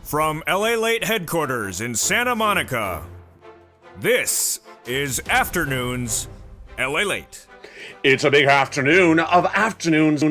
From Lalate headquarters in Santa Monica, this is Afternoons Lalate. It's a big afternoon of Afternoons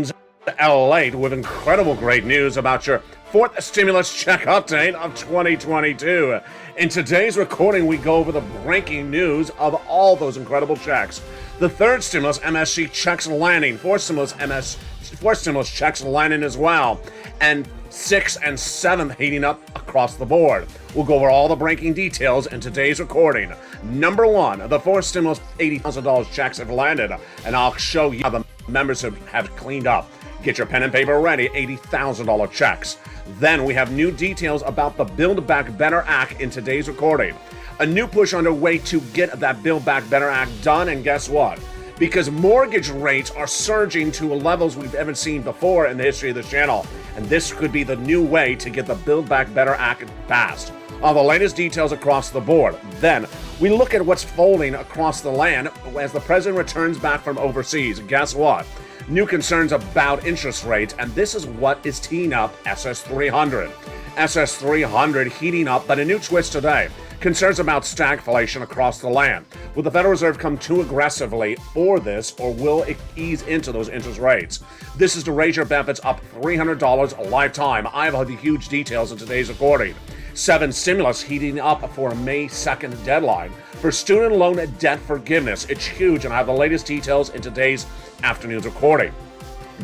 Lalate with incredible great news about your fourth stimulus check update of 2022. In today's recording, we go over the breaking news of all those incredible checks. The third stimulus MSC checks landing, fourth stimulus checks landing as well, and sixth and seventh heating up across the board. We'll go over all the breaking details in today's recording. Number one, the fourth stimulus $80,000 checks have landed, and I'll show you how the members have cleaned up. Get your pen and paper ready, $80,000 checks. Then we have new details about the Build Back Better Act in today's recording. A new push underway to get that Build Back Better Act done, and guess what? Because mortgage rates are surging to levels we've ever seen before in the history of this channel, and this could be the new way to get the Build Back Better Act passed. All the latest details across the board. Then we look at what's folding across the land as the president returns back from overseas. Guess what? New concerns about interest rates, and this is what is teeing up SS300. SS300 heating up, but a new twist today. Concerns about stagflation across the land. Will the Federal Reserve come too aggressively for this, or will it ease into those interest rates? This is to raise your benefits up $300 a lifetime. I have the huge details in today's recording. 7 stimulus heating up for a May 2nd deadline. For student loan debt forgiveness, it's huge, and I have the latest details in today's afternoon's recording.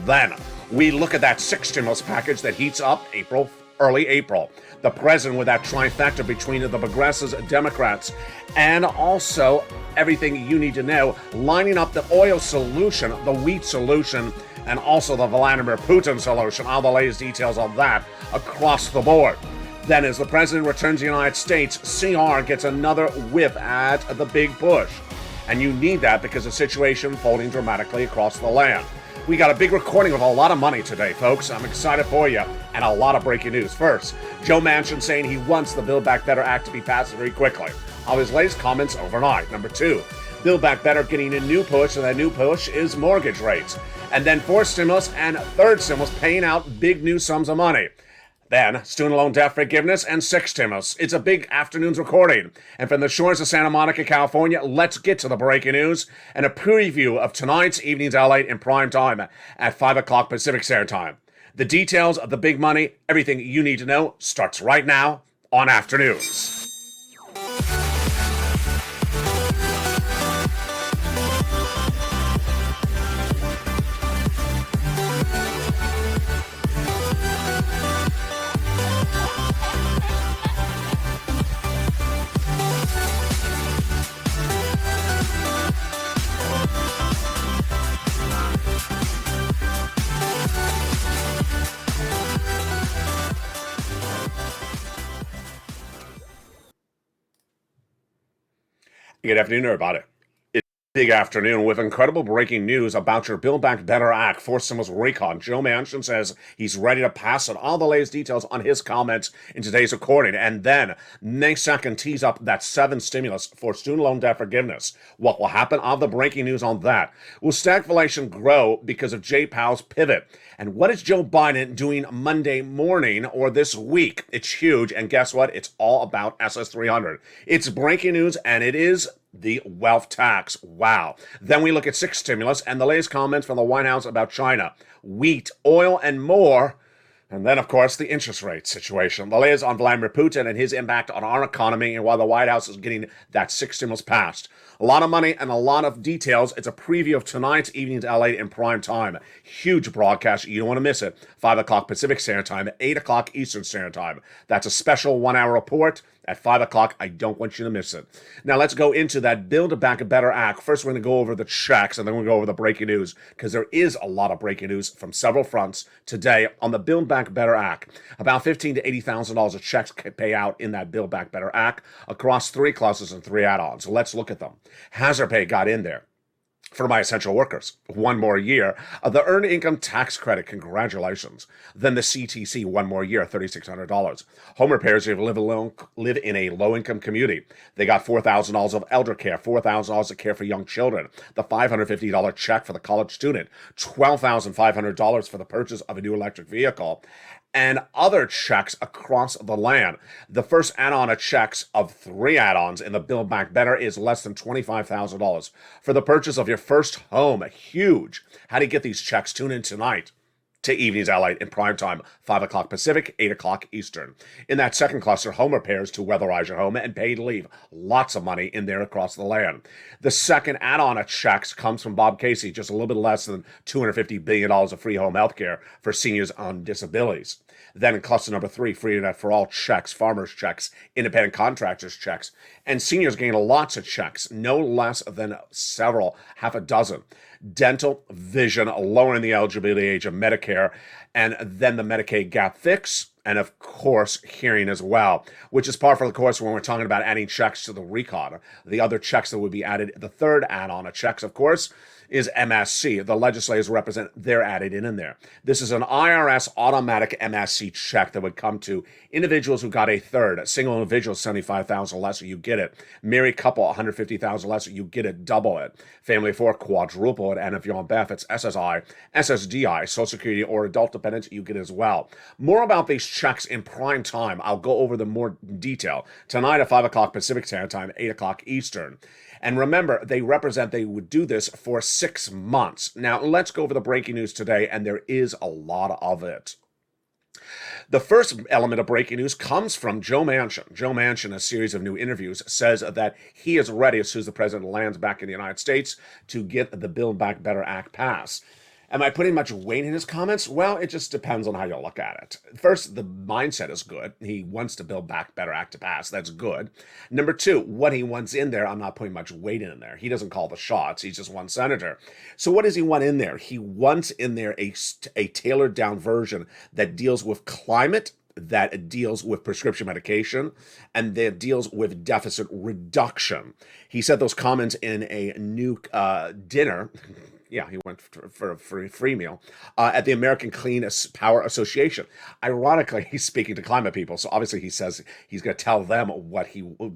Then we look at that 6th stimulus package that heats up early April. The president with that trifecta between the progressives, Democrats, and also everything you need to know, lining up the oil solution, the wheat solution, and also the Vladimir Putin solution. All the latest details on that across the board. Then as the president returns to the United States, CR gets another whiff at the big push. And you need that because the situation folding dramatically across the land. We got a big recording with a lot of money today, folks. I'm excited for you, and a lot of breaking news. First, Joe Manchin saying he wants the Build Back Better Act to be passed very quickly. All his latest comments overnight. Number 2, Build Back Better getting a new push, and that new push is mortgage rates. And then 4th stimulus and 3rd stimulus paying out big new sums of money. Then, student loan debt forgiveness and 6th stimulus. It's a big afternoon's recording. And from the shores of Santa Monica, California, let's get to the breaking news and a preview of tonight's evening's Lalate in prime time at 5 o'clock Pacific Standard Time. The details of the big money, everything you need to know, starts right now on Afternoons. Good afternoon, everybody. It's a big afternoon with incredible breaking news about your Build Back Better Act, fourth stimulus recon. Joe Manchin says he's ready to pass it. All the latest details on his comments in today's recording. And then, May 2nd tees up that 7th stimulus for student loan debt forgiveness. What will happen? All the breaking news on that. Will stagflation grow because of Jay Powell's pivot? And what is Joe Biden doing Monday morning or this week? It's huge, and guess what? It's all about SS300. It's breaking news, and it is the wealth tax. Wow. Then we look at 6th stimulus and the latest comments from the White House about China, wheat, oil, and more. And then, of course, the interest rate situation. The latest on Vladimir Putin and his impact on our economy and while the White House is getting that 6th stimulus passed. A lot of money and a lot of details. It's a preview of tonight's evening's Lalate in prime time. Huge broadcast. You don't want to miss it. 5 o'clock Pacific Standard Time, 8 o'clock Eastern Standard Time. That's a special 1-hour report at 5 o'clock. I don't want you to miss it. Now let's go into that Build Back Better Act. First, we're going to go over the checks, and then we'll go over the breaking news, because there is a lot of breaking news from several fronts today on the Build Back Better Act. About $15,000 to $80,000 of checks pay out in that Build Back Better Act across 3 clauses and 3 add-ons. So let's look at them. Hazard pay got in there for my essential workers. 1 more year of the Earned Income Tax Credit. Congratulations. Then the CTC, 1 more year, $3,600. Home repairs if you live in a low-income community. They got $4,000 of elder care, $4,000 of care for young children, the $550 check for the college student, $12,500 for the purchase of a new electric vehicle, and other checks across the land. The first add-on checks of 3 add-ons in the Build Back Better is less than $25,000 for the purchase of your first home. Huge. How do you get these checks? Tune in tonight to Evenings Lalate in prime time, 5 o'clock Pacific, 8 o'clock Eastern. In that second cluster, home repairs to weatherize your home and paid leave. Lots of money in there across the land. The second add-on checks comes from Bob Casey, just a little bit less than $250 billion of free home health care for seniors on disabilities. Then in cluster number 3, free internet for all checks, farmers checks, independent contractors checks, and seniors gain lots of checks, no less than half a dozen. Dental, vision, lowering the eligibility age of Medicare, and then the Medicaid gap fix, and of course, hearing as well, which is par for the course when we're talking about adding checks to the recon. The other checks that would be added, the third add-on of checks, of course, is MSC. The legislators represent, they're added in there. This is an IRS automatic MSC check that would come to individuals who got a third. A single individual, $75,000 less, you get it. Married couple, $150,000 less, you get it, double it. Family of 4, quadruple it. And if you're on benefits, SSI, SSDI, Social Security, or adult dependents, you get it as well. More about these checks in prime time. I'll go over them more in detail tonight at 5 o'clock Pacific Standard Time, 8 o'clock Eastern. And remember, they would do this for 6 months. Now, let's go over the breaking news today, and there is a lot of it. The first element of breaking news comes from Joe Manchin. Joe Manchin, in a series of new interviews, says that he is ready as soon as the president lands back in the United States to get the Build Back Better Act passed. Am I putting much weight in his comments? Well, it just depends on how you look at it. First, the mindset is good. He wants to Build Back Better Act to pass. That's good. Number 2, what he wants in there, I'm not putting much weight in there. He doesn't call the shots. He's just one senator. So what does he want in there? He wants in there a tailored down version that deals with climate, that deals with prescription medication, and that deals with deficit reduction. He said those comments in a new dinner. Yeah, he went for a free meal at the American Clean Power Association. Ironically, he's speaking to climate people, so obviously he says he's going to tell them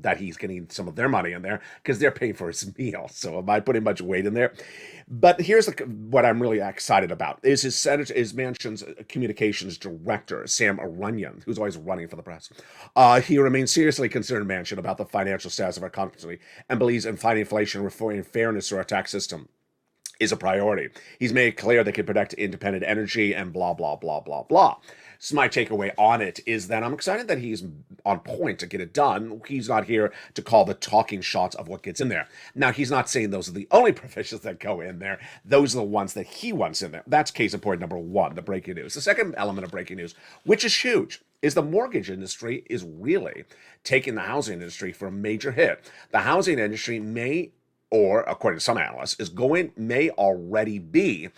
that he's getting some of their money in there because they're paying for his meal. So am I putting much weight in there? But here's what I'm really excited about is his Manchin's communications director, Sam Runyon, who's always running for the press. He remains seriously concerned, Manchin, about the financial status of our country and believes in fighting inflation, reforming fairness to our tax system is a priority. He's made it clear they can protect independent energy and blah, blah, blah, blah, blah. So my takeaway on it is that I'm excited that he's on point to get it done. He's not here to call the talking shots of what gets in there. Now, he's not saying those are the only provisions that go in there. Those are the ones that he wants in there. That's case in point number 1, the breaking news. The second element of breaking news, which is huge, is the mortgage industry is really taking the housing industry for a major hit. The housing industry or according to some analysts, may already be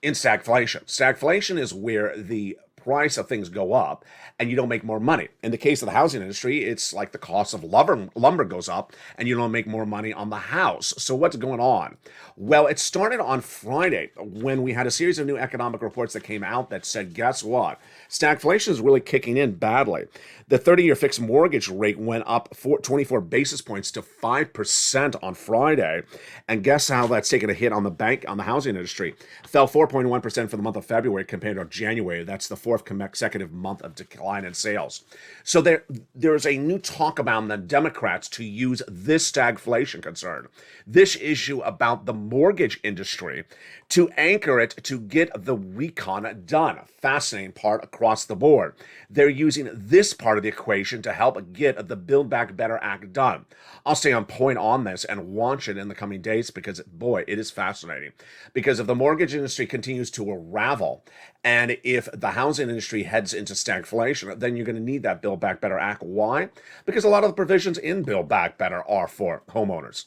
in stagflation. Stagflation is where the price of things go up and you don't make more money. In the case of the housing industry, it's like the cost of lumber goes up and you don't make more money on the house. So what's going on? Well, it started on Friday when we had a series of new economic reports that came out that said, guess what? Stagflation is really kicking in badly. The 30-year fixed mortgage rate went up 24 basis points to 5% on Friday. And guess how that's taken a hit on the housing industry? Fell 4.1% for the month of February compared to January. That's the 4th consecutive month of decline in sales. So there's a new talk about the Democrats to use this stagflation concern, this issue about the mortgage industry, to anchor it to get the recon done. Fascinating part across the board. They're using this part of the equation to help get the Build Back Better Act done. I'll stay on point on this and watch it in the coming days because, boy, it is fascinating. Because if the mortgage industry continues to unravel and if the housing industry heads into stagflation, then you're going to need that Build Back Better Act. Why? Because a lot of the provisions in Build Back Better are for homeowners,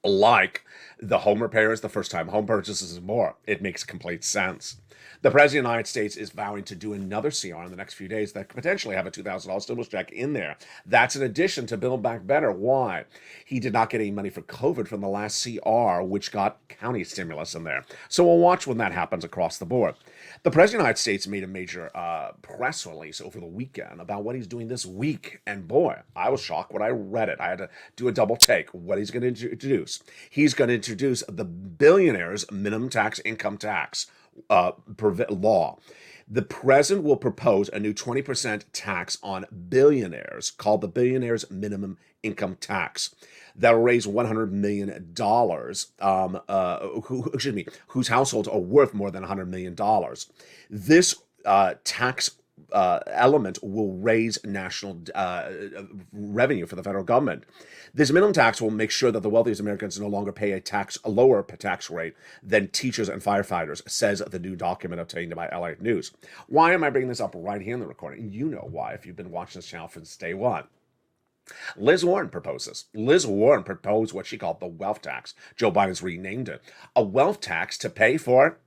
like the home repairs, the first-time home purchases, and more. It makes complete sense. The President of the United States is vowing to do another CR in the next few days that could potentially have a $2,000 stimulus check in there. That's in addition to Build Back Better. Why? He did not get any money for COVID from the last CR, which got county stimulus in there. So we'll watch when that happens across the board. The President of the United States made a major press release over the weekend about what he's doing this week. And boy, I was shocked when I read it. I had to do a double take. What he's going to introduce. He's going to introduce the billionaire's minimum tax income tax law. The president will propose a new 20% tax on billionaires called the Billionaires Minimum Income Tax that will raise $100 million, whose households are worth more than $100 million. This tax element will raise national revenue for the federal government. This minimum tax will make sure that the wealthiest Americans no longer pay a lower tax rate than teachers and firefighters, says the new document obtained by LA News. Why am I bringing this up right here in the recording? You know why if you've been watching this channel since day one. Liz Warren proposes. Liz Warren proposed what she called the wealth tax. Joe Biden's renamed it. A wealth tax to pay for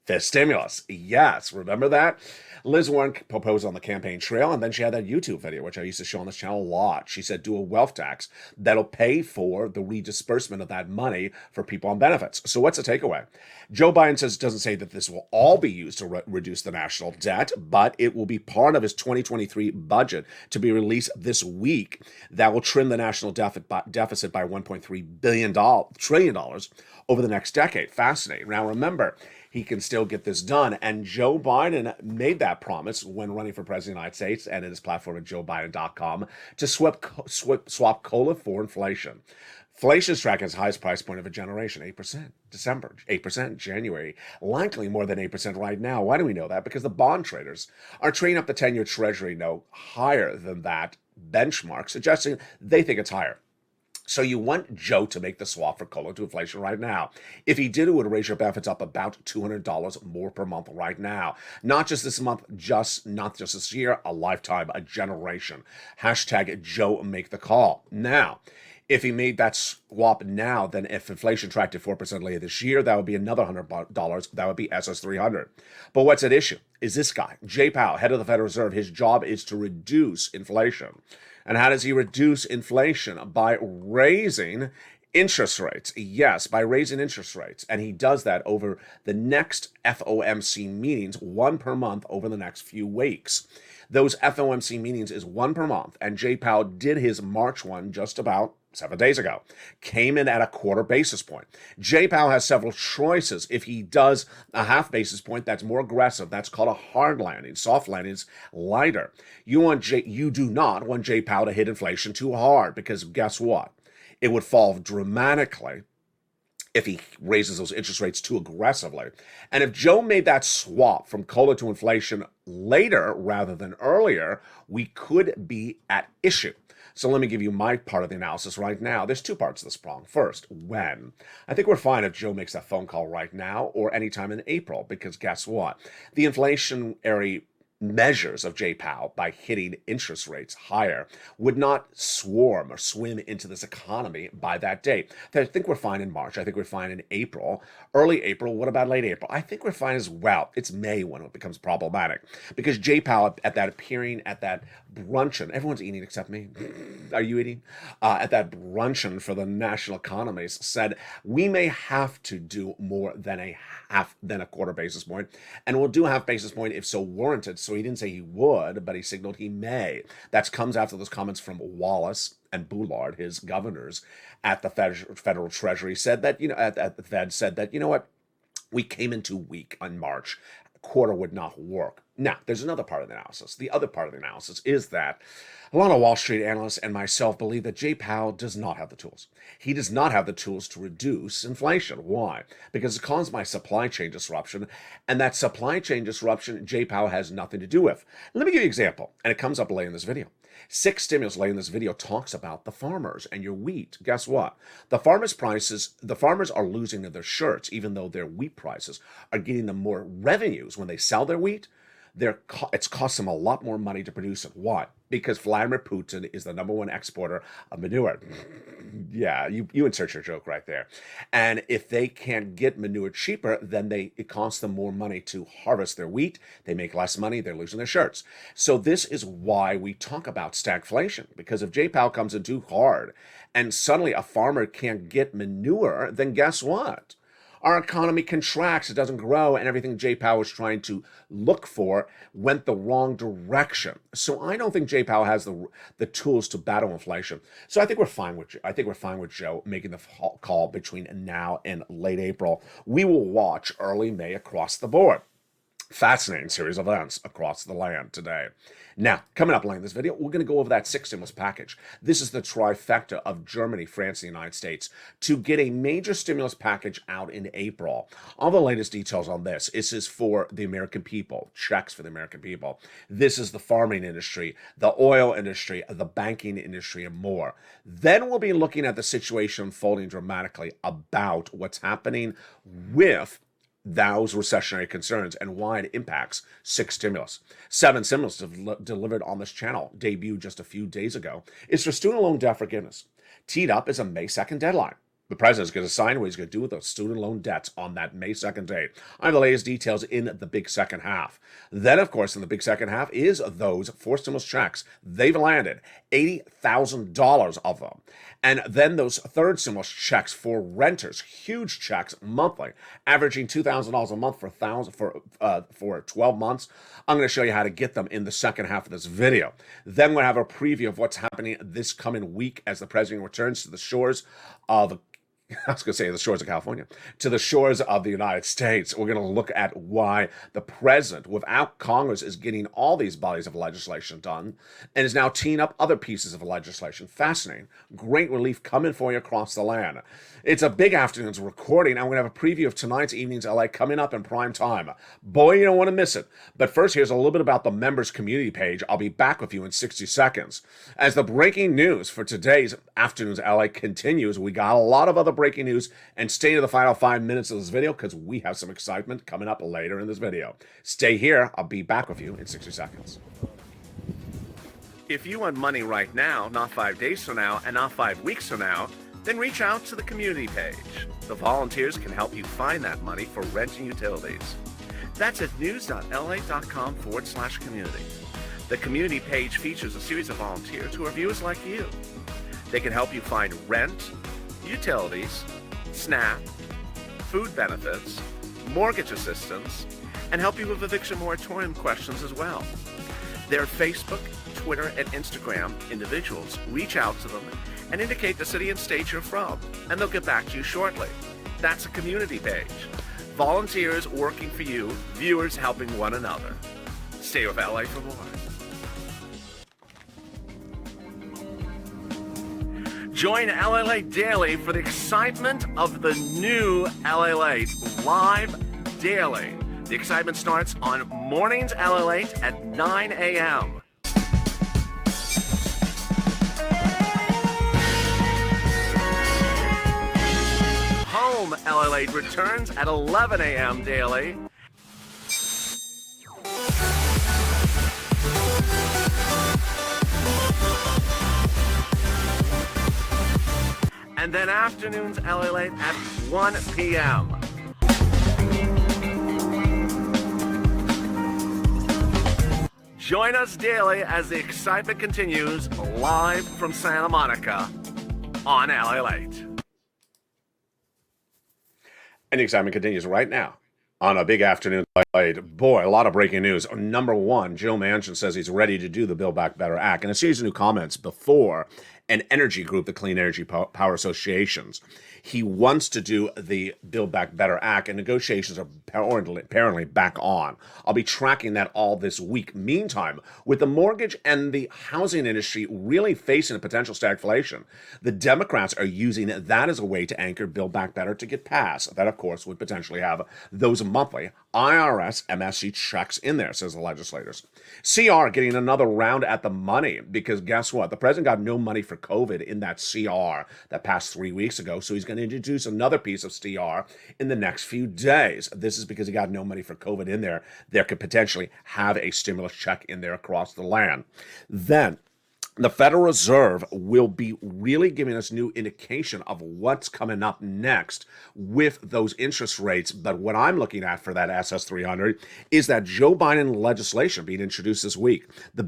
the stimulus. Yes, remember that? Liz Warren proposed on the campaign trail, and then she had that YouTube video, which I used to show on this channel a lot. She said, do a wealth tax that'll pay for the redisbursement of that money for people on benefits. So what's the takeaway? Joe Biden doesn't say that this will all be used to reduce the national debt, but it will be part of his 2023 budget to be released this week that will trim the national deficit by $1.3 trillion over the next decade. Fascinating. Now remember, he can still get this done. And Joe Biden made that promise when running for president of the United States and in his platform at joebiden.com to swap COLA for inflation. Inflation is tracking its highest price point of a generation, 8%. December, 8%. January, likely more than 8% right now. Why do we know that? Because the bond traders are trading up the 10-year Treasury note higher than that benchmark, suggesting they think it's higher. So you want Joe to make the swap for COLA to inflation right now. If he did, it would raise your benefits up about $200 more per month right now. Not just this month, not just this year, a lifetime, a generation. Hashtag Joe make the call. Now, if he made that swap now, then if inflation tracked at 4% later this year, that would be another $100. That would be SS300. But what's at issue is this guy, Jay Powell, head of the Federal Reserve. His job is to reduce inflation. And how does he reduce inflation? By raising interest rates. Yes, by raising interest rates. And he does that over the next FOMC meetings, one per month over the next few weeks. Those FOMC meetings is one per month. And Jay Powell did his March one just about 7 days ago. Came in at a quarter basis point. Jay Powell has several choices. If he does a half basis point, that's more aggressive. That's called a hard landing. Soft landing is lighter. You do not want Jay Powell to hit inflation too hard, because guess what? It would fall dramatically if he raises those interest rates too aggressively. And if Joe made that swap from COLA to inflation later rather than earlier, we could be at issue. So let me give you my part of the analysis right now. There's two parts of this prong. First, when? I think we're fine if Joe makes that phone call right now or anytime in April, because guess what? The inflationary measures of Jay Powell by hitting interest rates higher would not swarm or swim into this economy by that date. I think we're fine in March. I think we're fine in April. Early April. What about late April? I think we're fine as well. It's May when it becomes problematic, because Jay Powell at that bruncheon, everyone's eating except me. Are you eating? At that bruncheon for the national economies said, we may have to do more than a quarter basis point, and we'll do a half basis point if so warranted. So he didn't say he would, but he signaled he may. That comes after those comments from Wallace and Boulard, his governors at the Federal Treasury, said that, at the Fed said that, what? We came in too weak on March. Quarter would not work. Now, there's another part of the analysis. The other part of the analysis is that a lot of Wall Street analysts and myself believe that Jay Powell does not have the tools. He does not have the tools to reduce inflation. Why? Because it's caused by supply chain disruption, and that supply chain disruption Jay Powell has nothing to do with. Let me give you an example, and it comes up later in this video. 6 stimulus later in this video talks about the farmers and your wheat. Guess what? The farmers are losing their shirts, even though their wheat prices are getting them more revenues when they sell their wheat. It's cost them a lot more money to produce it. Why? Because Vladimir Putin is the #1 exporter of manure. Yeah, you insert your joke right there. And if they can't get manure cheaper, then it costs them more money to harvest their wheat. They make less money. They're losing their shirts. So this is why we talk about stagflation. Because if Jay Powell comes in too hard and suddenly a farmer can't get manure, then guess what? Our economy contracts, it doesn't grow, and everything Jay Powell was trying to look for went the wrong direction. So I don't think Jay Powell has the tools to battle inflation. So I think we're fine with Joe making the call between now and late April. We will watch early May across the board. Fascinating series of events across the land today. Now, coming up later in this video, we're going to go over that sixth stimulus package. This is the trifecta of Germany, France, and the United States to get a major stimulus package out in April. All the latest details on this. This is for the American people, checks for the American people. This is the farming industry, the oil industry, the banking industry, and more. Then we'll be looking at the situation unfolding dramatically about what's happening with those recessionary concerns and why it impacts six stimulus. Seven stimulus delivered on this channel, debuted just a few days ago, is for student loan debt forgiveness. Teed up is a May 2nd deadline. The president's going to sign what he's going to do with those student loan debts on that May 2nd date. I have the latest details in the big second half. Then, of course, in the big second half is those four stimulus checks. They've landed $80,000 of them. And then those third stimulus checks for renters, huge checks monthly, averaging $2,000 a month for 12 months. I'm going to show you how to get them in the second half of this video. Then we'll have a preview of what's happening this coming week as the president returns to the shores of I was going to say the shores of California, to the shores of the United States. We're going to look at why the president, without Congress, is getting all these bodies of legislation done and is now teeing up other pieces of legislation. Fascinating. Great relief coming for you across the land. It's a big afternoon's recording. I'm going to have a preview of tonight's evening's LA coming up in prime time. Boy, you don't want to miss it. But first, here's a little bit about the members community page. I'll be back with you in 60 seconds. As the breaking news for today's afternoon's LA continues, we got a lot of other breaking news, and stay to the final 5 minutes of this video because we have some excitement coming up later in this video. Stay here. I'll be back with you in 60 seconds. If you want money right now, not 5 days from now, and not 5 weeks from now, then reach out to the community page. The volunteers can help you find that money for rent and utilities. That's at news.la.com/community. The community page features a series of volunteers who are viewers like you. They can help you find rent, utilities, SNAP, food benefits, mortgage assistance, and help you with eviction moratorium questions as well. Their Facebook, Twitter, and Instagram individuals reach out to them and indicate the city and state you're from, and they'll get back to you shortly. That's a community page. Volunteers working for you, viewers helping one another. Stay with LA for more. Join Lalate Daily for the excitement of the new Lalate live daily. The excitement starts on mornings Lalate at 9 a.m. Home Lalate returns at 11 a.m. daily. And then afternoons Lalate at 1 p.m. Join us daily as the excitement continues live from Santa Monica on Lalate. And the excitement continues right now on a big afternoon. Boy, a lot of breaking news. Number one, Joe Manchin says he's ready to do the Build Back Better Act. And a series of new comments before an energy group, the Clean Energy Power Associations. He wants to do the Build Back Better Act, and negotiations are apparently back on. I'll be tracking that all this week. Meantime, with the mortgage and the housing industry really facing a potential stagflation, the Democrats are using that as a way to anchor Build Back Better to get passed. That, of course, would potentially have those monthly IRS MSC checks in there, says the legislators. CR getting another round at the money because guess what? The president got no money for COVID in that CR that passed 3 weeks ago, so he's going to introduce another piece of CR in the next few days. This is because he got no money for COVID in there. There could potentially have a stimulus check in there across the land. Then the Federal Reserve will be really giving us new indication of what's coming up next with those interest rates. But what I'm looking at for that SS300 is that Joe Biden legislation being introduced this week, the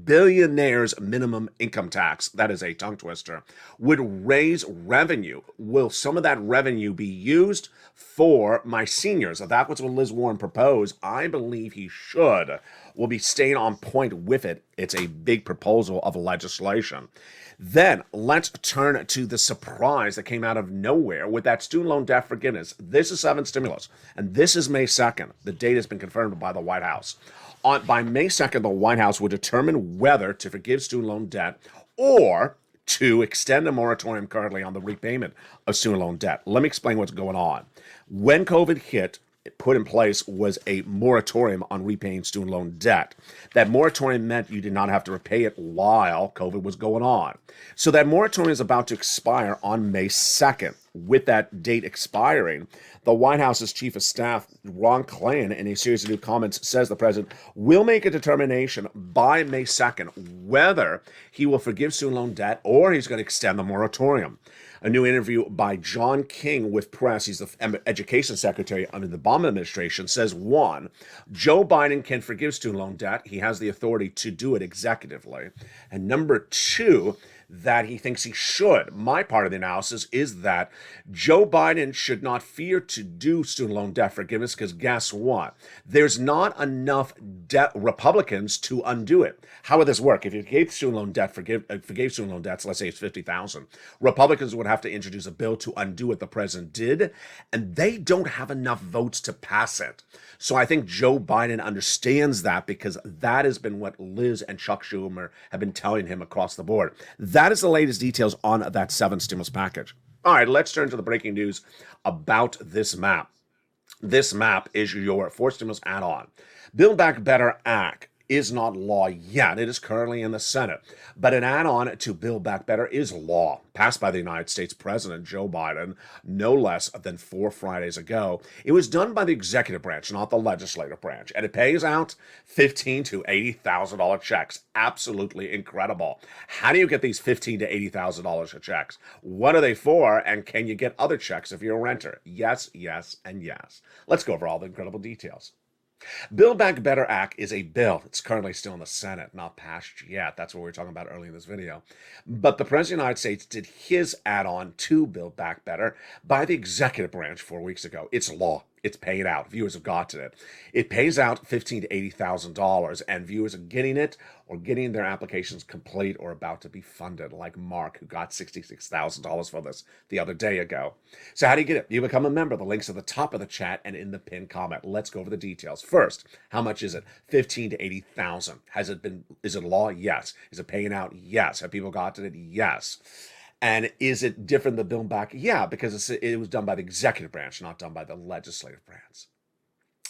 billionaires minimum income tax, that is a tongue twister, would raise revenue. Will some of that revenue be used for my seniors? That's what Liz Warren proposed. I believe he should. Will be staying on point with it It's a big proposal of legislation. Then let's turn to the surprise that came out of nowhere with that student loan debt forgiveness. This is 7 stimulus, and this is May 2nd. The date has been confirmed by the White House. By May 2nd, the White House would determine whether to forgive student loan debt or to extend a moratorium currently on the repayment of student loan debt. Let me explain what's going on. When COVID hit, put in place was a moratorium on repaying student loan debt. That moratorium meant you did not have to repay it while COVID was going on. So that moratorium is about to expire on May 2nd. With that date expiring, the White House's chief of staff, Ron Klain, in a series of new comments, says the president will make a determination by May 2nd whether he will forgive student loan debt or he's going to extend the moratorium. A new interview by John King with press, he's the education secretary under the Obama administration, says, 1, Joe Biden can forgive student loan debt. He has the authority to do it executively. And number 2, that he thinks he should. My part of the analysis is that Joe Biden should not fear to do student loan debt forgiveness because guess what? There's not enough Republicans to undo it. How would this work? If you gave student loan debt, forgave student loan debts, let's say it's $50,000, Republicans would have to introduce a bill to undo what the president did, and they don't have enough votes to pass it. So I think Joe Biden understands that because that has been what Liz and Chuck Schumer have been telling him across the board. That is the latest details on that 7 stimulus package. All right, let's turn to the breaking news about this map. This map is your 4 stimulus add-on. Build Back Better Act is not law yet. It is currently in the Senate. But an add-on to Build Back Better is law, passed by the United States President Joe Biden no less than 4 Fridays ago. It was done by the executive branch, not the legislative branch, and it pays out $15,000 to $80,000 checks. Absolutely incredible. How do you get these $15,000 to $80,000 of checks? What are they for, and can you get other checks if you're a renter? Yes, yes, and yes. Let's go over all the incredible details. Build Back Better Act is a bill. It's currently still in the Senate, not passed yet. That's what we were talking about earlier in this video. But the President of the United States did his add-on to Build Back Better by the executive branch 4 weeks ago. It's law. It's paid out. Viewers have gotten it. It pays out $15,000 to $80,000, and viewers are getting it or getting their applications complete or about to be funded, like Mark, who got $66,000 for this the other day ago. So how do you get it? You become a member. The link's at the top of the chat and in the pinned comment. Let's go over the details. First, how much is it? $15,000 to $80,000. Is it law? Yes. Is it paying out? Yes. Have people gotten it? Yes. And is it different than Build Back? Yeah, because it was done by the executive branch, not done by the legislative branch.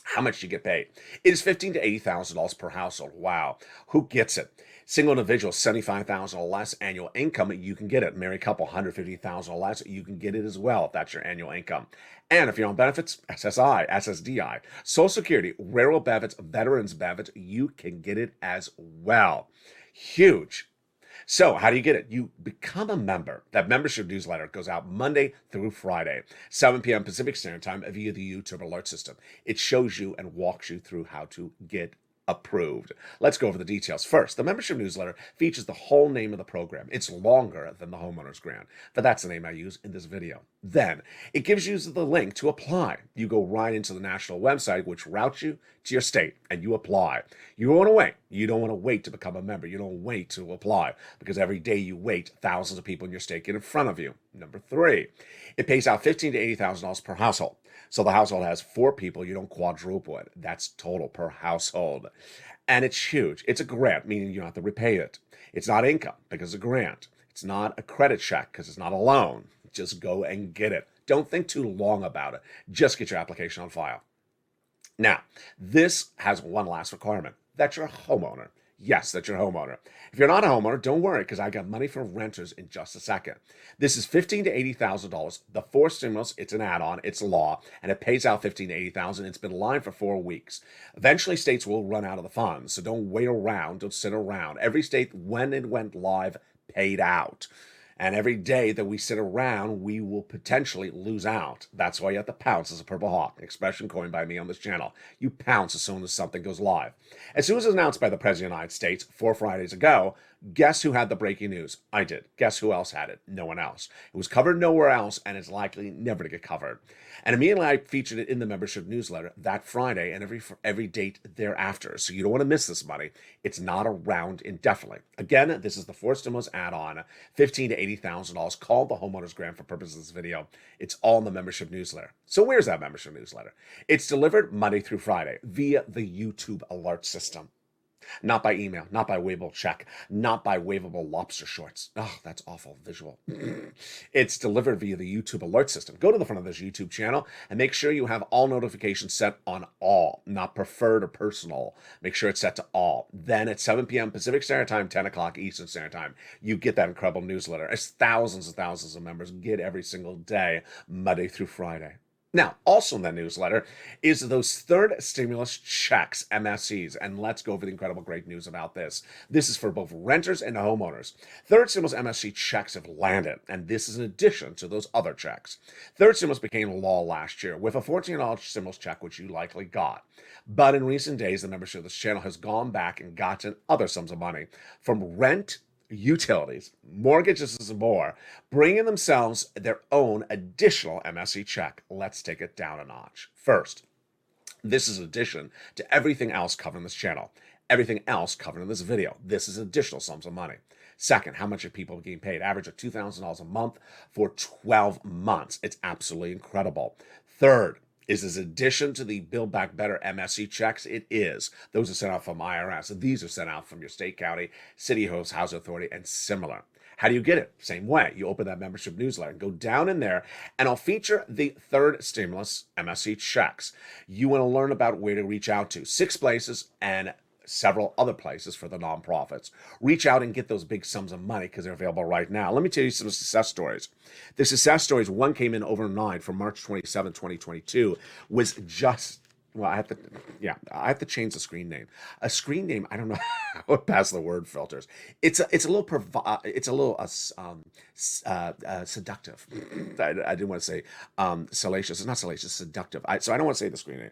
How much do you get paid? It is $15,000 to $80,000 per household. Wow. Who gets it? Single individual, $75,000 or less annual income, you can get it. Married couple, $150,000 or less, you can get it as well if that's your annual income. And if you're on benefits, SSI, SSDI, Social Security, rural benefits, veterans benefits, you can get it as well. Huge. So how do you get it? You become a member. That membership newsletter goes out Monday through Friday, 7 p.m. Pacific Standard Time via the YouTube alert system. It shows you and walks you through how to get approved. Let's go over the details. First, the membership newsletter features the whole name of the program. It's longer than the homeowner's grant, but that's the name I use in this video. Then, it gives you the link to apply. You go right into the national website, which routes you to your state, and you apply. You don't want to wait. You don't want to wait to become a member. You don't wait to apply, because every day you wait, thousands of people in your state get in front of you. Number 3, it pays out $15,000 to $80,000 per household. So the household has 4 people. You don't quadruple it. That's total per household. And it's huge. It's a grant, meaning you don't have to repay it. It's not income because it's a grant. It's not a credit check because it's not a loan. Just go and get it. Don't think too long about it. Just get your application on file. Now, this has one last requirement. That you're a homeowner. Yes, that you're a homeowner. If you're not a homeowner, don't worry, because I got money for renters in just a second. This is $15,000 to $80,000. The 4 stimulus, it's an add-on, it's law, and it pays out $15,000 to $80,000. It's been live for 4 weeks. Eventually, states will run out of the funds, so don't wait around, don't sit around. Every state, when it went live, paid out. And every day that we sit around, we will potentially lose out. That's why you have to pounce as a Purple Hawk, expression coined by me on this channel. You pounce as soon as something goes live. As soon as it was announced by the President of the United States 4 Fridays ago, guess who had the breaking news? I did. Guess who else had it? No one else. It was covered nowhere else, and it's likely never to get covered. And immediately I featured it in the membership newsletter that Friday and every date thereafter. So you don't want to miss this money. It's not around indefinitely. Again, this is the fourth stimulus add-on, $15,000 to $80,000, called the Homeowners Grant for purposes of this video. It's all in the membership newsletter. So where's that membership newsletter? It's delivered Monday through Friday via the YouTube alert system. Not by email, not by waivable check, not by waivable lobster shorts. Oh, that's awful visual. It's delivered via the YouTube alert system. Go to the front of this YouTube channel and make sure you have all notifications set on all, not preferred or personal. Make sure it's set to all. Then at 7 p.m. Pacific Standard Time, 10 o'clock Eastern Standard Time, you get that incredible newsletter, as thousands and thousands of members get every single day, Monday through Friday. Now, also in that newsletter is those third stimulus checks, MSCs, and let's go over the incredible great news about this. This is for both renters and homeowners. Third stimulus MSC checks have landed, and this is in addition to those other checks. Third stimulus became law last year with a $14 stimulus check, which you likely got. But in recent days, the membership of this channel has gone back and gotten other sums of money from rent, utilities, mortgages, and more, bringing themselves their own additional MSC check. Let's take it down a notch. First, this is addition to everything else covered in this channel, everything else covered in this video. This is additional sums of money. Second, how much are people getting paid? Average of $2,000 a month for 12 months. It's absolutely incredible. Third, is this addition to the Build Back Better MSC checks? It is. Those are sent out from IRS. These are sent out from your state, county, city, host, housing authority, and similar. How do you get it? Same way. You open that membership newsletter, go down in there, and I'll feature the third stimulus MSC checks. You want to learn about where to reach out to. 6 places and several other places for the nonprofits. Reach out and get those big sums of money because they're available right now. Let me tell you some success stories. The success stories, one came in overnight from March 27, 2022, was just, well, I have to change the screen name. A screen name, I don't know how it passed the word filters. It's a little seductive. I didn't want to say salacious. It's not salacious, seductive. So I don't want to say the screen name.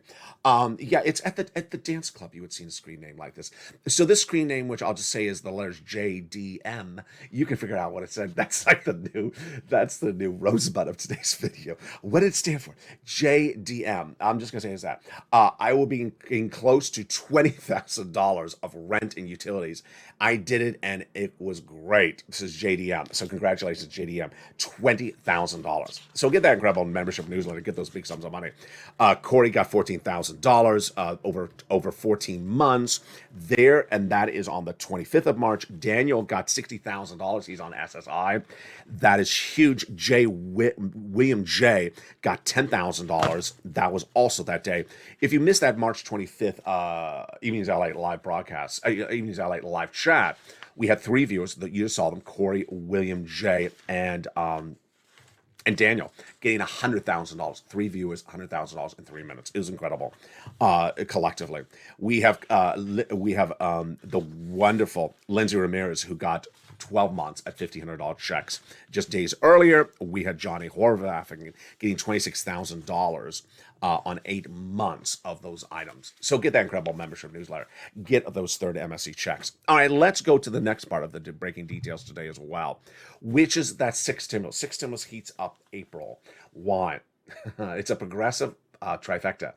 It's at the dance club you would see a screen name like this. So this screen name, which I'll just say is the letters JDM, you can figure out what it said. That's the new rosebud of today's video. What did it stand for? JDM. I'm just gonna say is that. I will be in close to $20,000 of rent and utilities. I did it, and it was great. This is JDM. So congratulations, JDM. $20,000. So get that incredible membership newsletter. Get those big sums of money. Corey got $14,000 over 14 months there, and that is on the 25th of March. Daniel got $60,000. He's on SSI. That is huge. William J got $10,000. That was also that day. If you missed that March 25th Evenings LA live broadcast, Evenings LA live chat, we had 3 viewers that you just saw them: Corey, William J, and Daniel getting $100,000. 3 viewers, $100,000 in 3 minutes. It was incredible. Collectively, we have the wonderful Lindsay Ramirez, who got 12 months at $1,500 checks. Just days earlier, we had Johnny Horvath getting $26,000 on 8 months of those items. So get that incredible membership newsletter. Get those third MSC checks. All right, let's go to the next part of the breaking details today as well, which is that 6 stimulus. 6 stimulus heats up April. Why? It's a progressive trifecta.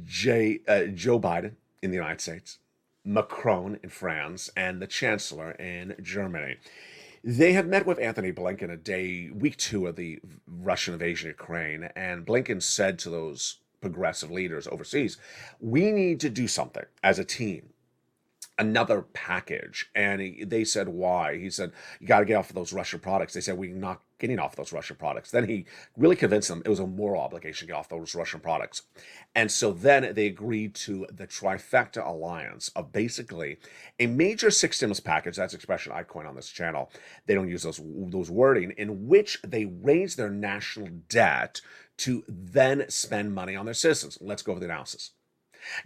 Joe Biden in the United States, Macron in France, and the Chancellor in Germany. They had met with Anthony Blinken week 2 of the Russian invasion of Ukraine, and Blinken said to those progressive leaders overseas, we need to do something as a team. Another package. And they said, why? He said, you got to get off of those Russian products. They said, we're not getting off those Russian products. Then he really convinced them it was a moral obligation to get off those Russian products. And so then they agreed to the trifecta alliance of basically a major 6 stimulus package. That's an expression I coin on this channel. They don't use those wording, in which they raise their national debt to then spend money on their citizens. Let's go over the analysis.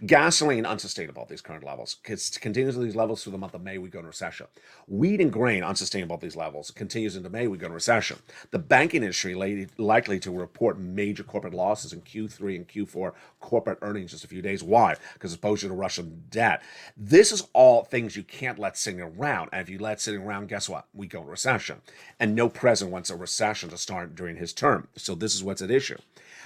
Gasoline, unsustainable at these current levels. Continues at these levels through the month of May, we go into recession. Wheat and grain, unsustainable at these levels. Continues into May, we go into recession. The banking industry likely to report major corporate losses in Q3 and Q4 corporate earnings just a few days. Why? Because exposure to Russian debt. This is all things you can't let sitting around. And if you let sitting around, guess what? We go into recession. And no president wants a recession to start during his term. So this is what's at issue.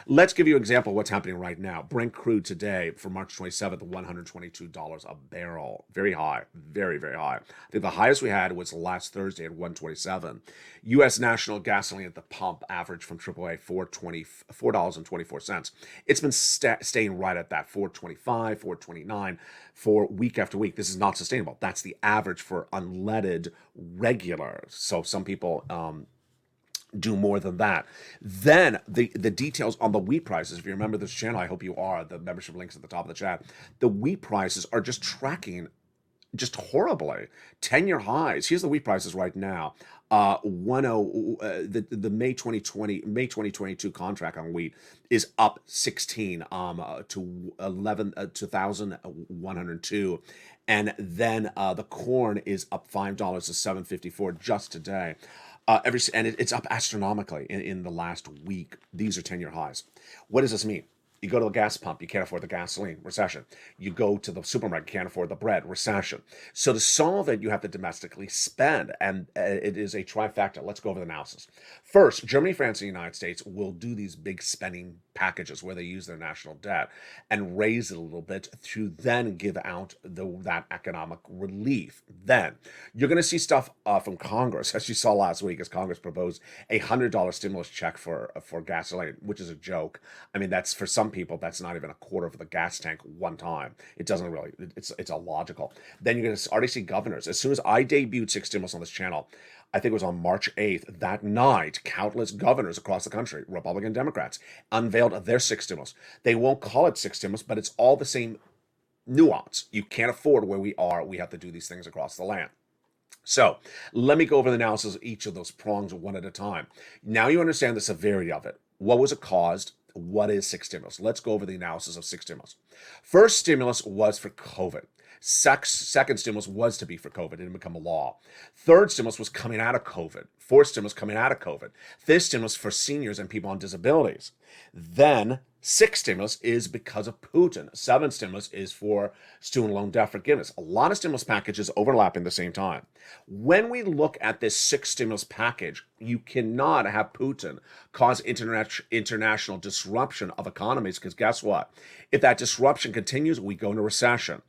Let's give you an example of what's happening right now. Brent crude today for March 27th, $122 a barrel. Very high, very, very high. I think the highest we had was last Thursday at 127. U.S. national gasoline at the pump average from AAA $4.24. It's been staying right at that, $4.25, $4.29 for week after week. This is not sustainable. That's the average for unleaded regular. So some people do more than that. Then the details on the wheat prices, if you remember this channel, I hope you are, the membership links at the top of the chat, the wheat prices are just tracking just horribly. 10-year highs. Here's the wheat prices right now. The May 2022 contract on wheat is up 16 to 2,102. And then the corn is up $5 to $7.54 just today. It's up astronomically in the last week. These are 10-year highs. What does this mean? You go to the gas pump, you can't afford the gasoline, recession. You go to the supermarket, you can't afford the bread, recession. So to solve it, you have to domestically spend, and it is a trifecta. Let's go over the analysis. First, Germany, France, and the United States will do these big spending packages where they use their national debt and raise it a little bit to then give out that economic relief. Then you're going to see stuff from Congress, as you saw last week, as Congress proposed a $100 stimulus check for gasoline, which is a joke. I mean, that's for some people, that's not even a quarter of the gas tank one time. It doesn't really, it's illogical. Then you're going to already see governors. As soon as I debuted Six Stimulus on this channel, I think it was on March 8th, that night, countless governors across the country, Republican Democrats, unveiled their Six Stimulus. They won't call it Six Stimulus, but it's all the same nuance. You can't afford where we are. We have to do these things across the land. So let me go over the analysis of each of those prongs one at a time. Now you understand the severity of it. What was it caused? What is Six Stimulus? Let's go over the analysis of Six Stimulus. First stimulus was for COVID. Second stimulus was to be for COVID. It didn't become a law. Third stimulus was coming out of COVID. Fourth stimulus coming out of COVID. Fifth stimulus for seniors and people on disabilities. Then sixth stimulus is because of Putin. Seventh stimulus is for student loan debt forgiveness. A lot of stimulus packages overlapping at the same time. When we look at this sixth stimulus package, you cannot have Putin cause international disruption of economies, because guess what? If that disruption continues, we go into recession.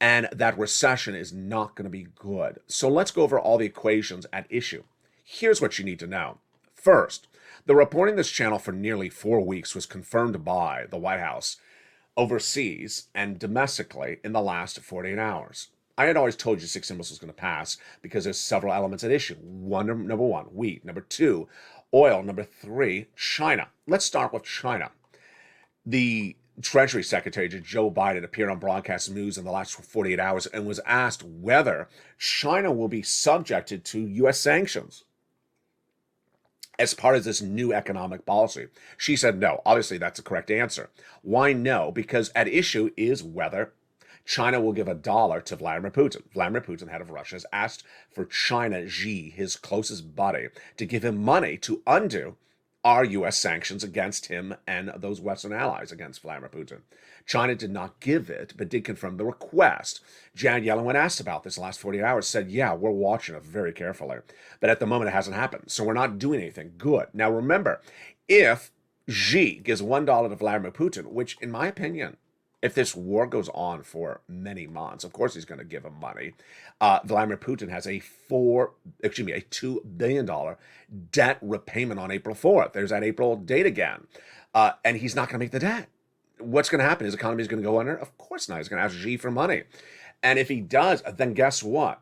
And that recession is not going to be good. So let's go over all the equations at issue. Here's what you need to know. First, the reporting this channel for nearly 4 weeks was confirmed by the White House overseas and domestically in the last 48 hours. I had always told you Six Stimulus was going to pass because there's several elements at issue. Number one, wheat. Number two, oil. Number three, China. Let's start with China. The Treasury Secretary Joe Biden appeared on broadcast news in the last 48 hours and was asked whether China will be subjected to U.S. sanctions as part of this new economic policy. She said no. Obviously, that's the correct answer. Why no? Because at issue is whether China will give $1 to Vladimir Putin. Vladimir Putin, head of Russia, has asked for China Xi, his closest buddy, to give him money to undo our U.S. sanctions against him and those Western allies against Vladimir Putin. China did not give it, but did confirm the request. Janet Yellen, when asked about this last 48 hours, said, yeah, we're watching it very carefully. But at the moment, it hasn't happened. So we're not doing anything. Good. Now, remember, if Xi gives $1 to Vladimir Putin, which, in my opinion, if this war goes on for many months, of course he's going to give him money. Vladimir Putin has a $2 billion debt repayment on April 4th. There's that April date again. And he's not going to make the debt. What's going to happen? His economy is going to go under? Of course not. He's going to ask Xi for money. And if he does, then guess what?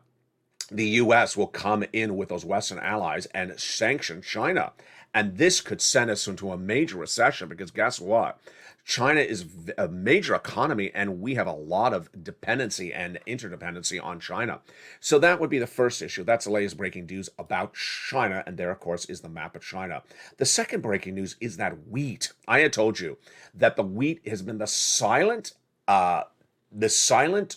The U.S. will come in with those Western allies and sanction China. And this could send us into a major recession, because guess what? China is a major economy, and we have a lot of dependency and interdependency on China. So that would be the first issue. That's the latest breaking news about China, and there, of course, is the map of China. The second breaking news is that wheat. I had told you that the wheat has been the silent the silent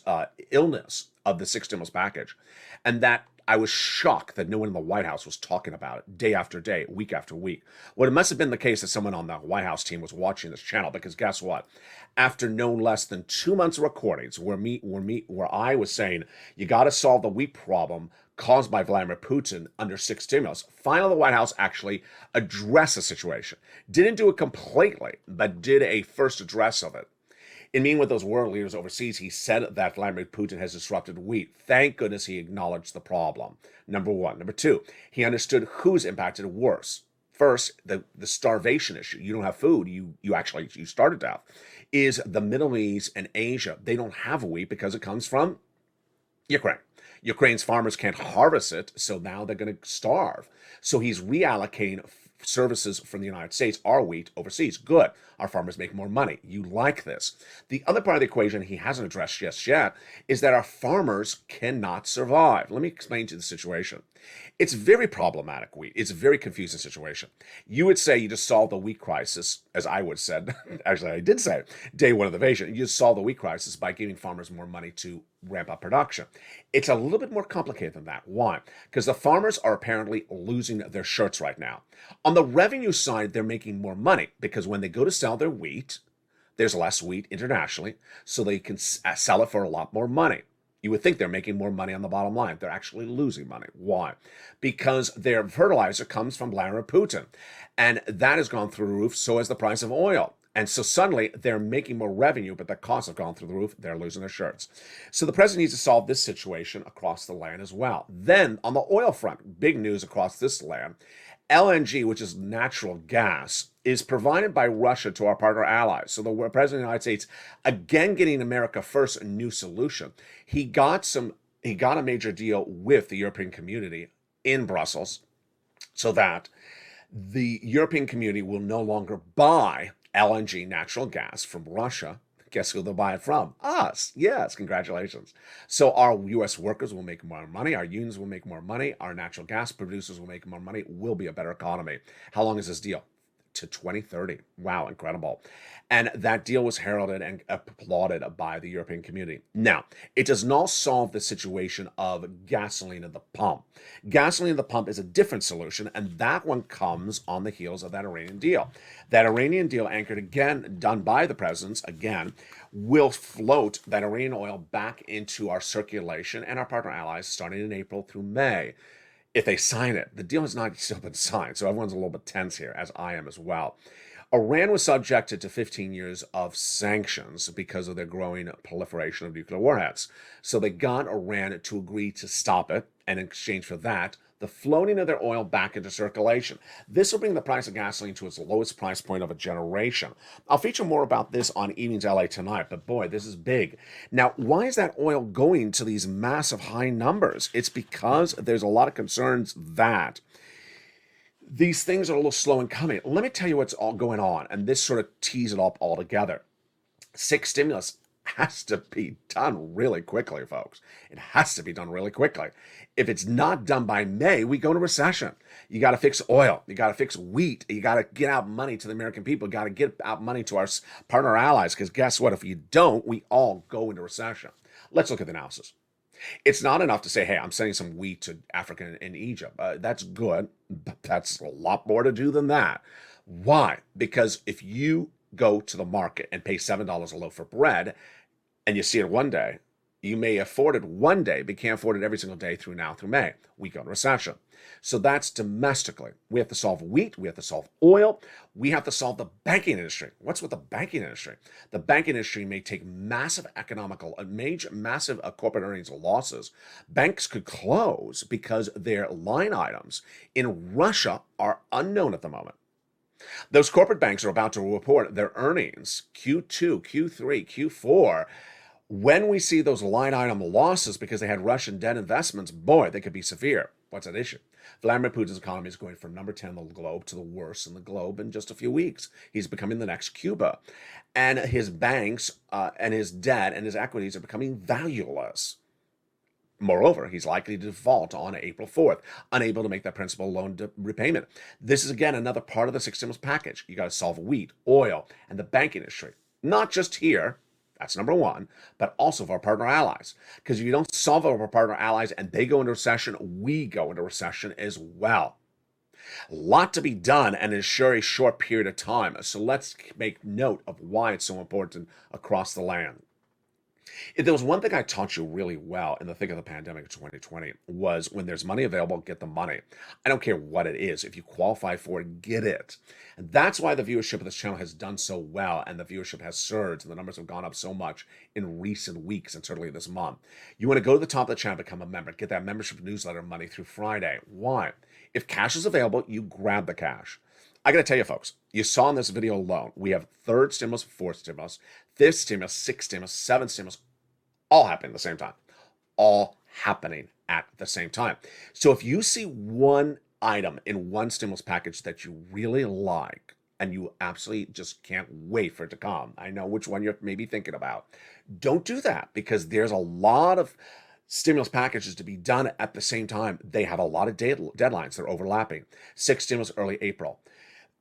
illness of the sixth stimulus package, and that I was shocked that no one in the White House was talking about it day after day, week after week. Well, it must have been the case that someone on the White House team was watching this channel, because guess what? After no less than 2 months of recordings where I was saying you got to solve the wheat problem caused by Vladimir Putin under sixth stimulus, finally the White House actually addressed the situation. Didn't do it completely, but did a first address of it. In meeting with those world leaders overseas, he said that Vladimir Putin has disrupted wheat. Thank goodness he acknowledged the problem. Number one. Number two, he understood who's impacted worse. First, the starvation issue. You don't have food. You starve to death. Is the Middle East and Asia. They don't have wheat because it comes from Ukraine. Ukraine's farmers can't harvest it, so now they're going to starve. So he's reallocating services from the United States, our wheat, overseas. Good. Our farmers make more money. You like this. The other part of the equation he hasn't addressed just yet is that our farmers cannot survive. Let me explain to you the situation. It's very problematic wheat. It's a very confusing situation. You would say you just solved the wheat crisis, as I would said. Actually, I did say it, day one of the invasion. You just solve the wheat crisis by giving farmers more money to ramp up production. It's a little bit more complicated than that. Why? Because the farmers are apparently losing their shirts right now. On the revenue side, they're making more money because when they go to sell their wheat, there's less wheat internationally, so they can sell it for a lot more money. You would think they're making more money on the bottom line. They're actually losing money. Why? Because their fertilizer comes from Vladimir Putin, and that has gone through the roof, so has the price of oil. And so suddenly they're making more revenue, but the costs have gone through the roof. They're losing their shirts. So the president needs to solve this situation across the land as well. Then on the oil front, big news across this land, LNG, which is natural gas, is provided by Russia to our partner allies. So the president of the United States, again getting America first, a new solution. He got a major deal with the European community in Brussels so that the European community will no longer buy LNG, natural gas, from Russia. Guess who they'll buy it from? Us. Yes, congratulations. So our U.S. workers will make more money. Our unions will make more money. Our natural gas producers will make more money. Will be a better economy. How long is this deal? To 2030. Wow, incredible. And that deal was heralded and applauded by the European community. Now, it does not solve the situation of gasoline at the pump. Gasoline at the pump is a different solution, and that one comes on the heels of that Iranian deal. That Iranian deal, anchored again, done by the presidents, again, will float that Iranian oil back into our circulation and our partner allies starting in April through May. If they sign it, the deal has not still been signed, so everyone's a little bit tense here, as I am as well. Iran was subjected to 15 years of sanctions because of their growing proliferation of nuclear warheads. So they got Iran to agree to stop it, and in exchange for that, the floating of their oil back into circulation. This will bring the price of gasoline to its lowest price point of a generation. I'll feature more about this on Evenings LA tonight, but boy, this is big. Now, why is that oil going to these massive high numbers? It's because there's a lot of concerns that these things are a little slow in coming. Let me tell you what's all going on, and this sort of tees it up all together. Sixth stimulus has to be done really quickly, folks. It has to be done really quickly. If it's not done by May, we go into recession. You got to fix oil. You got to fix wheat. You got to get out money to the American people. You got to get out money to our partner allies, because guess what? If you don't, we all go into recession. Let's look at the analysis. It's not enough to say, hey, I'm sending some wheat to Africa and Egypt. That's good, but that's a lot more to do than that. Why? Because if you go to the market and pay $7 a loaf for bread, and you see it one day, you may afford it one day, but you can't afford it every single day through May. We go into recession. So that's domestically. We have to solve wheat. We have to solve oil. We have to solve the banking industry. What's with the banking industry? The banking industry may take massive corporate earnings losses. Banks could close because their line items in Russia are unknown at the moment. Those corporate banks are about to report their earnings, Q2, Q3, Q4. When we see those line item losses because they had Russian debt investments, boy, they could be severe. What's at issue? Vladimir Putin's economy is going from number 10 on the globe to the worst in the globe in just a few weeks. He's becoming the next Cuba. And his banks and his debt and his equities are becoming valueless. Moreover, he's likely to default on April 4th, unable to make that principal loan repayment. This is, again, another part of the sixth stimulus package. You got to solve wheat, oil, and the banking industry. Not just here, That's number one, but also for our partner allies. Because if you don't solve it for our partner allies and they go into recession, we go into recession as well. A lot to be done, and it's sure a short period of time. So let's make note of why it's so important across the land. If there was one thing I taught you really well in the thick of the pandemic of 2020 was when there's money available, get the money. I don't care what it is. If you qualify for it, get it. And that's why the viewership of this channel has done so well and the viewership has surged and the numbers have gone up so much in recent weeks and certainly this month. You want to go to the top of the channel, become a member, get that membership newsletter money through Friday. Why? If cash is available, you grab the cash. I got to tell you, folks, you saw in this video alone, we have third stimulus, fourth stimulus, fifth stimulus, sixth stimulus, seventh stimulus, all happening at the same time. All happening at the same time. So if you see one item in one stimulus package that you really like, and you absolutely just can't wait for it to come, I know which one you're maybe thinking about, don't do that, because there's a lot of stimulus packages to be done at the same time. They have a lot of deadlines. They're overlapping. Sixth stimulus, early April.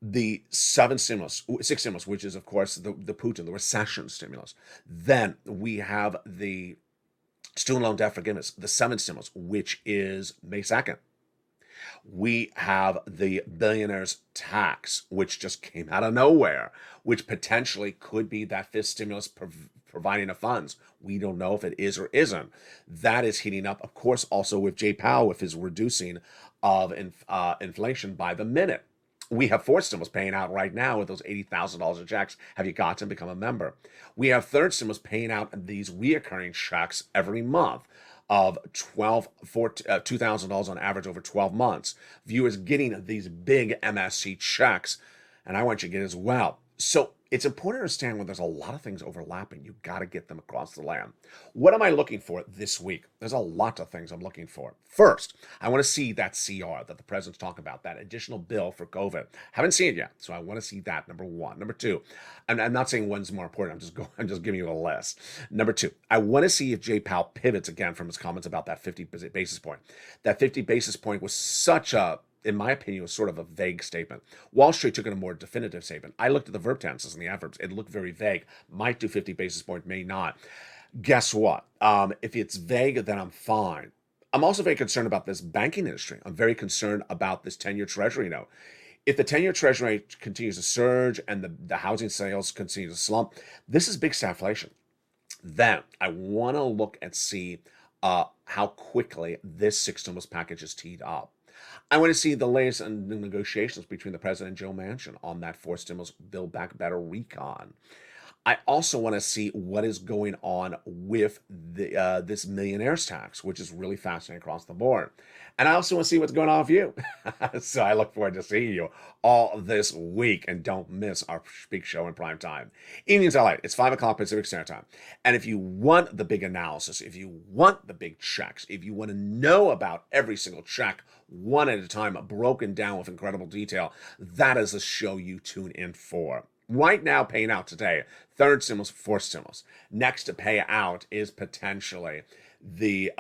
The sixth stimulus, which is, of course, the Putin, the recession stimulus. Then we have the student loan debt forgiveness, the seventh stimulus, which is May 2nd. We have the billionaire's tax, which just came out of nowhere, which potentially could be that fifth stimulus providing the funds. We don't know if it is or isn't. That is heating up, of course, also with Jay Powell with his reducing of inflation by the minute. We have fourth stimulus paying out right now with those $80,000 of checks. Have you got to become a member? We have third stimulus paying out these reoccurring checks every month of $2,000 on average over 12 months. Viewers getting these big MSC checks, and I want you to get as well. So it's important to understand when there's a lot of things overlapping, you got to get them across the land. What am I looking for this week? There's a lot of things I'm looking for. First, I want to see that CR that the president's talking about, that additional bill for COVID. Haven't seen it yet, so I want to see that, number one. Number two, and I'm not saying one's more important, I'm just giving you a list. Number two, I want to see if Jay Powell pivots again from his comments about that 50 basis point. That 50 basis point was such a, in my opinion, was sort of a vague statement. Wall Street took it a more definitive statement. I looked at the verb tenses and the adverbs. It looked very vague. Might do 50 basis point, may not. Guess what? If it's vague, then I'm fine. I'm also very concerned about this banking industry. I'm very concerned about this 10-year Treasury note. If the 10-year Treasury rate continues to surge and the housing sales continue to slump, this is big stagflation. Then I want to look and see how quickly this sixth stimulus package is teed up. I want to see the latest negotiations between the president and Joe Manchin on that fourth stimulus Build Back Better recon. I also want to see what is going on with this millionaire's tax, which is really fascinating across the board. And I also want to see what's going on with you. So I look forward to seeing you all this week. And don't miss our big show in prime time. Evenings are light. It's 5 o'clock Pacific Standard Time. And if you want the big analysis, if you want the big checks, if you want to know about every single check one at a time, broken down with incredible detail, that is the show you tune in for. Right now, paying out today, third stimulus, fourth stimulus. Next to pay out is potentially the,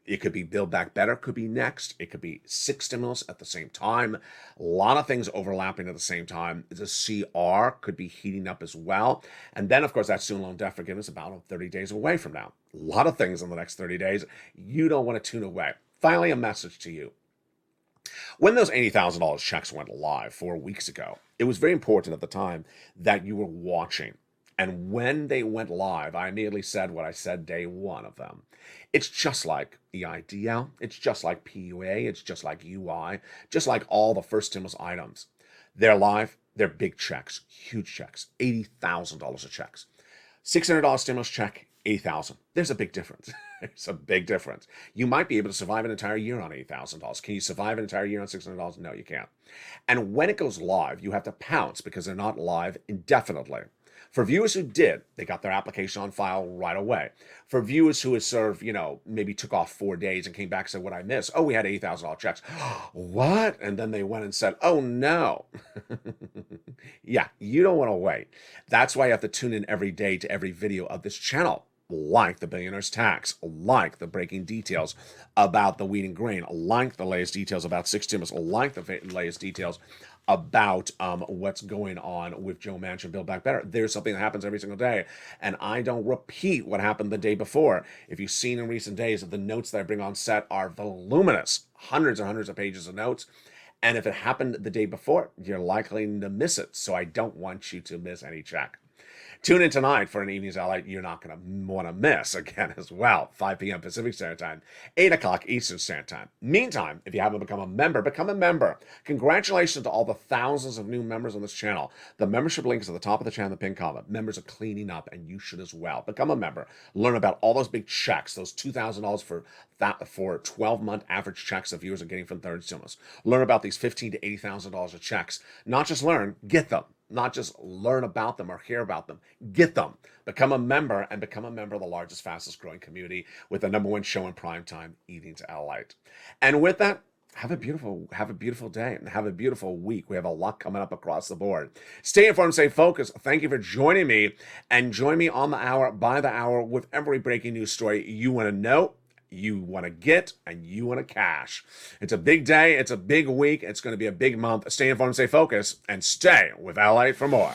it could be Build Back Better, could be next. It could be sixth stimulus at the same time. A lot of things overlapping at the same time. The CR could be heating up as well. And then, of course, that student loan debt forgiveness about 30 days away from now. A lot of things in the next 30 days. You don't want to tune away. Finally, a message to you. When those $80,000 checks went live 4 weeks ago, it was very important at the time that you were watching. And when they went live, I immediately said what I said day one of them. It's just like EIDL, it's just like PUA, it's just like UI, just like all the first stimulus items. They're live, they're big checks, huge checks, $80,000 of checks. $600 stimulus check, $80,000. There's a big difference. It's a big difference. You might be able to survive an entire year on $80,000. Can you survive an entire year on $600? No, you can't. And when it goes live, you have to pounce because they're not live indefinitely. For viewers who did, they got their application on file right away. For viewers who had served, maybe took off 4 days and came back and said, what I missed? Oh, we had $80,000 checks. What? And then they went and said, oh, no. Yeah, you don't want to wait. That's why you have to tune in every day to every video of this channel. like the billionaire's tax, like the breaking details about the wheat and grain, like the latest details about six stimulus, like the latest details about what's going on with Joe Manchin, Build Back Better. There's something that happens every single day, and I don't repeat what happened the day before. If you've seen in recent days, the notes that I bring on set are voluminous, hundreds and hundreds of pages of notes. And if it happened the day before, you're likely to miss it. So I don't want you to miss any check. Tune in tonight for an evening's Lalate you're not going to want to miss again as well. 5 p.m. Pacific Standard Time, 8 o'clock Eastern Standard Time. Meantime, if you haven't become a member, become a member. Congratulations to all the thousands of new members on this channel. The membership link is at the top of the channel, the pinned comment. Members are cleaning up, and you should as well. Become a member. Learn about all those big checks, those $2,000 for 12-month average checks that viewers are getting from third stimulus. Learn about these $15,000 to $80,000 of checks. Not just learn, get them. Not just learn about them or hear about them, get them. Become a member, and become a member of the largest, fastest growing community with the #1 show in primetime, Evenings Lalate. And with that, have a beautiful day and have a beautiful week. We have a lot coming up across the board. Stay informed, stay focused. Thank you for joining me, and join me on the hour, by the hour, with every breaking news story you want to know, you want to get, and you want to cash. It's a big day. It's a big week. It's going to be a big month. Stay informed, stay focused, and stay with Lalate for more.